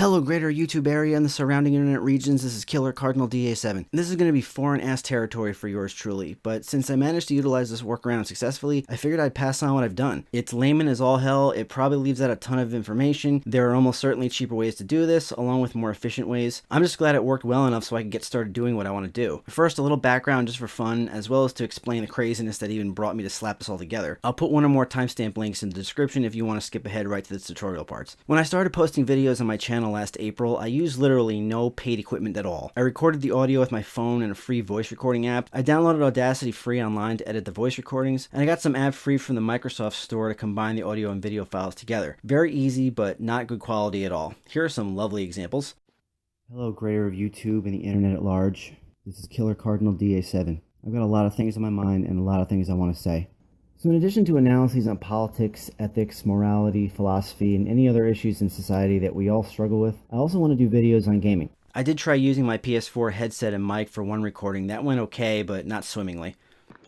Hello greater YouTube area and the surrounding internet regions, this is Killer Cardinal DA7. This is going to be foreign ass territory for yours truly, but since I managed to utilize this workaround successfully, I figured I'd pass on what I've done. It's layman as all hell, it probably leaves out a ton of information. There are almost certainly cheaper ways to do this, along with more efficient ways. I'm just glad it worked well enough so I can get started doing what I want to do. First, a little background just for fun, as well as to explain the craziness that even brought me to slap this all together. I'll put one or more timestamp links in the description if you want to skip ahead right to the tutorial parts. When I started posting videos on my channel last April, I used literally no paid equipment at all. I recorded the audio with my phone and a free voice recording app. I downloaded Audacity free online to edit the voice recordings, and I got some app free from the Microsoft Store to combine the audio and video files together. Very easy, but not good quality at all. Here are some lovely examples. Hello, greater of YouTube and the internet at large. This is Killer Cardinal DA7. I've got a lot of things on my mind and a lot of things I want to say. So in addition to analyses on politics, ethics, morality, philosophy, and any other issues in society that we all struggle with, I also want to do videos on gaming. I did try using my PS4 headset and mic for one recording. That went okay, but not swimmingly.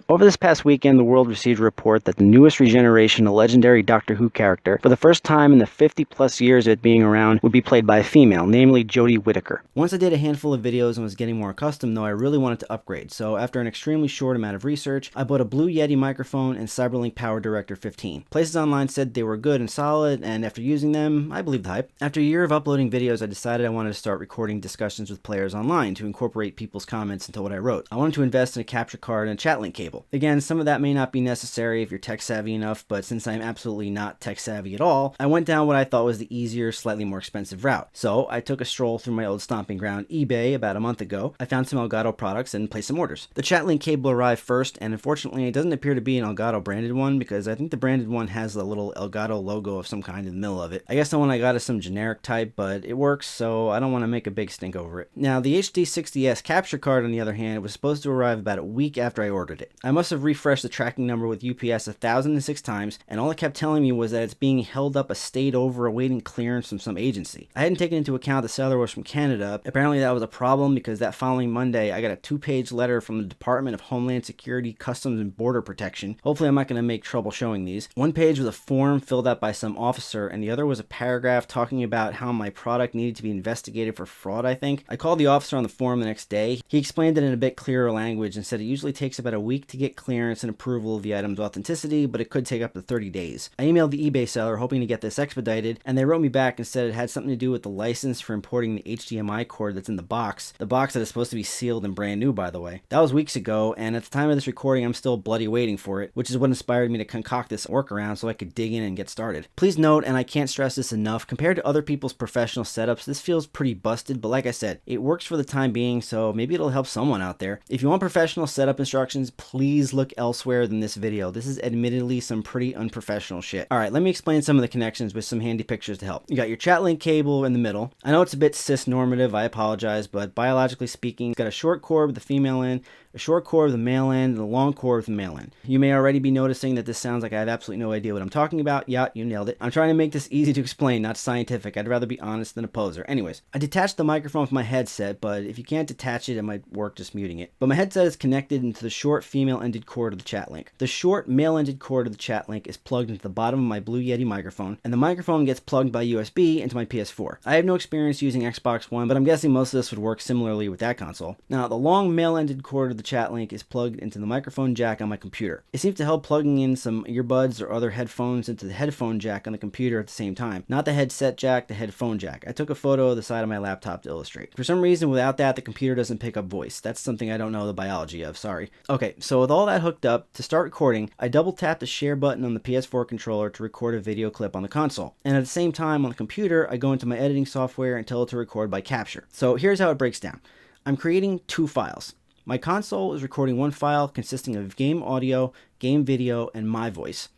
Over this past weekend, the world received a report that the newest regeneration, a legendary Doctor Who character, for the first time in the 50-plus years of it being around, would be played by a female, namely Jodie Whittaker. Once I did a handful of videos and was getting more accustomed, though, I really wanted to upgrade, so after an extremely short amount of research, I bought a Blue Yeti microphone and Cyberlink Power Director 15. Places online said they were good and solid, and after using them, I believed the hype. After a year of uploading videos, I decided I wanted to start recording discussions with players online to incorporate people's comments into what I wrote. I wanted to invest in a capture card and a chat link cable. Again, some of that may not be necessary if you're tech savvy enough, but since I'm absolutely not tech savvy at all, I went down what I thought was the easier, slightly more expensive route. So I took a stroll through my old stomping ground, eBay, about a month ago. I found some Elgato products and placed some orders. The chat link cable arrived first, and unfortunately it doesn't appear to be an Elgato branded one, because I think the branded one has the little Elgato logo of some kind in the middle of it. I guess the one I got is some generic type, but it works, so I don't want to make a big stink over it. Now, the HD60S capture card, on the other hand, was supposed to arrive about a week after I ordered it. I must have refreshed the tracking number with UPS 1,006 times, and all it kept telling me was that it's being held up a state over awaiting clearance from some agency. I hadn't taken into account the seller was from Canada. Apparently that was a problem, because that following Monday I got a 2-page letter from the Department of Homeland Security, Customs and Border Protection. Hopefully I'm not going to make trouble showing these. One page was a form filled out by some officer, and the other was a paragraph talking about how my product needed to be investigated for fraud, I think. I called the officer on the form the next day. He explained it in a bit clearer language and said it usually takes about a week to get clearance and approval of the item's authenticity, but it could take up to 30 days. I emailed the eBay seller hoping to get this expedited, and they wrote me back and said it had something to do with the license for importing the HDMI cord that's in the box that is supposed to be sealed and brand new, by the way. That was weeks ago, and at the time of this recording I'm still bloody waiting for it, which is what inspired me to concoct this workaround so I could dig in and get started. Please note, and I can't stress this enough, compared to other people's professional setups, this feels pretty busted, but like I said, it works for the time being, so maybe it'll help someone out there. If you want professional setup instructions, please look elsewhere than this video. This is admittedly some pretty unprofessional shit. Alright, let me explain some of the connections with some handy pictures to help. You got your chat link cable in the middle. I know it's a bit cis-normative, I apologize, but biologically speaking, it's got a short cord with the female end, a short cord with the male end, and a long cord with the male end. You may already be noticing that this sounds like I have absolutely no idea what I'm talking about. Yeah, you nailed it. I'm trying to make this easy to explain, not scientific. I'd rather be honest than a poser. Anyways, I detached the microphone with my headset, but if you can't detach it, it might work just muting it. But my headset is connected into the short female-ended cord of the chat link. The short male-ended cord of the chat link is plugged into the bottom of my Blue Yeti microphone, and the microphone gets plugged by USB into my PS4. I have no experience using Xbox One, but I'm guessing most of this would work similarly with that console. Now, the long male-ended cord of the chat link is plugged into the microphone jack on my computer. It seems to help plugging in some earbuds or other headphones into the headphone jack on the computer at the same time. Not the headset jack, the headphone jack. I took a photo of the side of my laptop to illustrate. For some reason, without that, the computer doesn't pick up voice. That's something I don't know the biology of, sorry. Okay, so with all that hooked up, to start recording, I double tap the share button on the PS4 controller to record a video clip on the console. And at the same time, on the computer, I go into my editing software and tell it to record by capture. So here's how it breaks down. I'm creating 2 files. My console is recording one file consisting of game audio, game video, and my voice,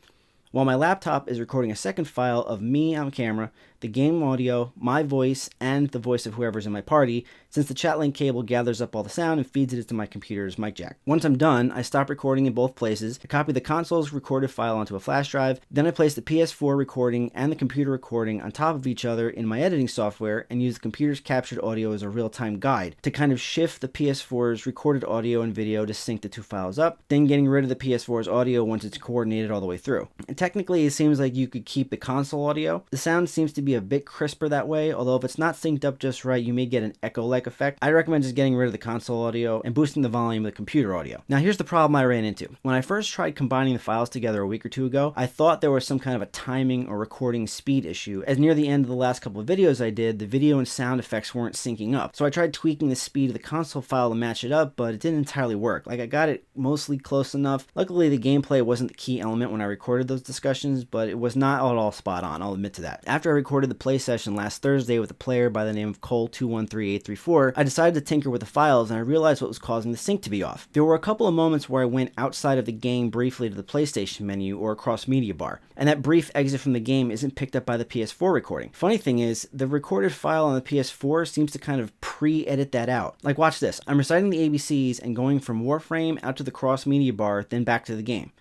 while my laptop is recording a second file of me on camera, the game audio, my voice, and the voice of whoever's in my party, since the chat link cable gathers up all the sound and feeds it into my computer's mic jack. Once I'm done, I stop recording in both places, I copy the console's recorded file onto a flash drive, then I place the PS4 recording and the computer recording on top of each other in my editing software and use the computer's captured audio as a real-time guide to kind of shift the PS4's recorded audio and video to sync the two files up, then getting rid of the PS4's audio once it's coordinated all the way through. And technically, it seems like you could keep the console audio. The sound seems to be a bit crisper that way, although if it's not synced up just right, you may get an echo-like effect. I'd recommend just getting rid of the console audio and boosting the volume of the computer audio. Now here's the problem I ran into. When I first tried combining the files together a week or two ago, I thought there was some kind of a timing or recording speed issue, as near the end of the last couple of videos I did, the video and sound effects weren't syncing up. So I tried tweaking the speed of the console file to match it up, but it didn't entirely work. Like, I got it mostly close enough. Luckily, the gameplay wasn't the key element when I recorded those discussions, but it was not at all spot on, I'll admit to that. After I recorded the play session last Thursday with a player by the name of Cole213834, I decided to tinker with the files and I realized what was causing the sync to be off. There were a couple of moments where I went outside of the game briefly to the PlayStation menu or across media bar, and that brief exit from the game isn't picked up by the PS4 recording. Funny thing is, the recorded file on the PS4 seems to kind of pre-edit that out. Like, watch this. I'm reciting the ABCs and going from Warframe out to the cross media bar, then back to the game.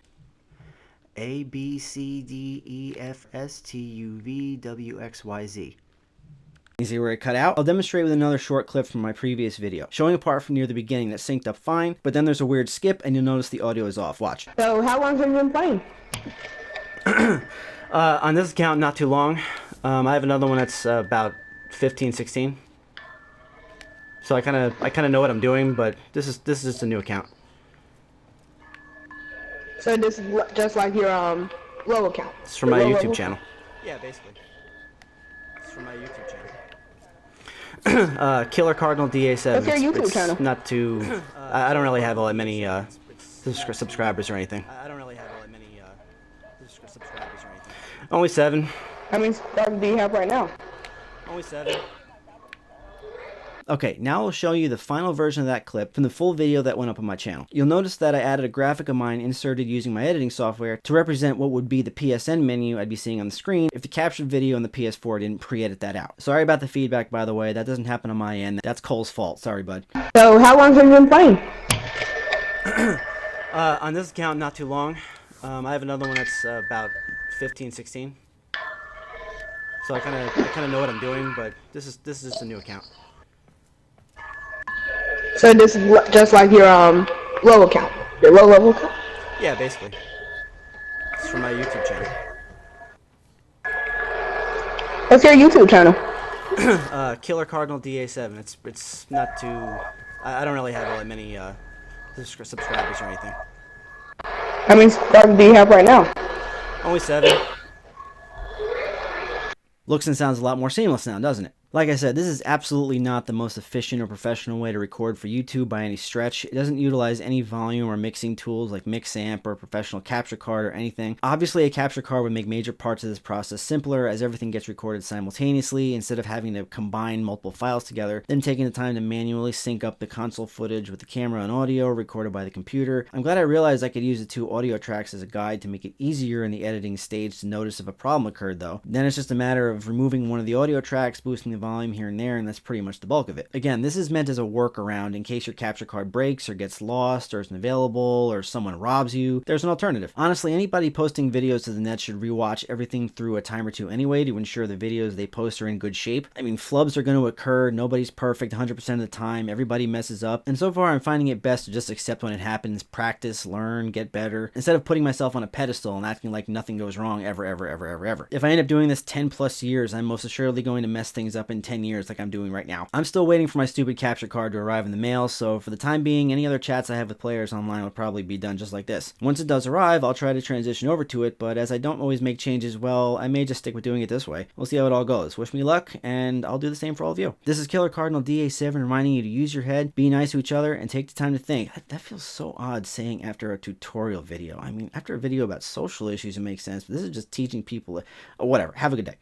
A, B, C, D, E, F, S, T, U, V, W, X, Y, Z. You see where it cut out? I'll demonstrate with another short clip from my previous video, showing a part from near the beginning that synced up fine, but then there's a weird skip and you'll notice the audio is off. Watch. So how long have you been playing? On this account, not too long. I have another one that's about 15, 16. So I kind of know what I'm doing, but this is just a new account. So this is just like your low account. It's from my YouTube channel. Yeah, basically. It's from my YouTube channel. Killer Cardinal DA7. What's your YouTube channel? Not too. I don't really have all that many subscribers or anything. Only 7. How many subscribers do you have right now? Only 7. Okay, now I'll show you the final version of that clip from the full video that went up on my channel. You'll notice that I added a graphic of mine inserted using my editing software to represent what would be the PSN menu I'd be seeing on the screen if the captured video on the PS4 didn't pre-edit that out. Sorry about the feedback, by the way. That doesn't happen on my end. That's Cole's fault. Sorry, bud. So how long have you been playing? On this account, not too long. I have another one that's about 15, 16. So I kind of know what I'm doing, but this is just a new account. So this is just like your low account, your low level account? Yeah, basically. It's from my YouTube channel. What's your YouTube channel? Killer Cardinal DA7. It's not too. I don't really have all that many subscribers or anything. How many subscribers do you have right now? Only 7. Looks and sounds a lot more seamless now, doesn't it? Like I said, this is absolutely not the most efficient or professional way to record for YouTube by any stretch. It doesn't utilize any volume or mixing tools like Mixamp or a professional capture card or anything. Obviously, a capture card would make major parts of this process simpler, as everything gets recorded simultaneously instead of having to combine multiple files together, then taking the time to manually sync up the console footage with the camera and audio recorded by the computer. I'm glad I realized I could use the 2 audio tracks as a guide to make it easier in the editing stage to notice if a problem occurred, though. Then it's just a matter of removing one of the audio tracks, boosting the volume here and there, and that's pretty much the bulk of it. Again, this is meant as a workaround in case your capture card breaks or gets lost or isn't available or someone robs you. There's an alternative. Honestly, anybody posting videos to the net should rewatch everything through a time or two anyway to ensure the videos they post are in good shape. I mean, flubs are going to occur. Nobody's perfect 100% of the time. Everybody messes up. And so far, I'm finding it best to just accept when it happens, practice, learn, get better, instead of putting myself on a pedestal and acting like nothing goes wrong ever. If I end up doing this 10 plus years, I'm most assuredly going to mess things up in 10 years like I'm doing right now. I'm still waiting for my stupid capture card to arrive in the mail, so for the time being, any other chats I have with players online will probably be done just like this. Once it does arrive, I'll try to transition over to it, but as I don't always make changes, well, I may just stick with doing it this way. We'll see how it all goes. Wish me luck, and I'll do the same for all of you. This is Killer Cardinal DA7 reminding you to use your head, be nice to each other, and take the time to think. That feels so odd saying after a tutorial video. I mean, after a video about social issues, it makes sense, but this is just teaching people. Whatever. Have a good day.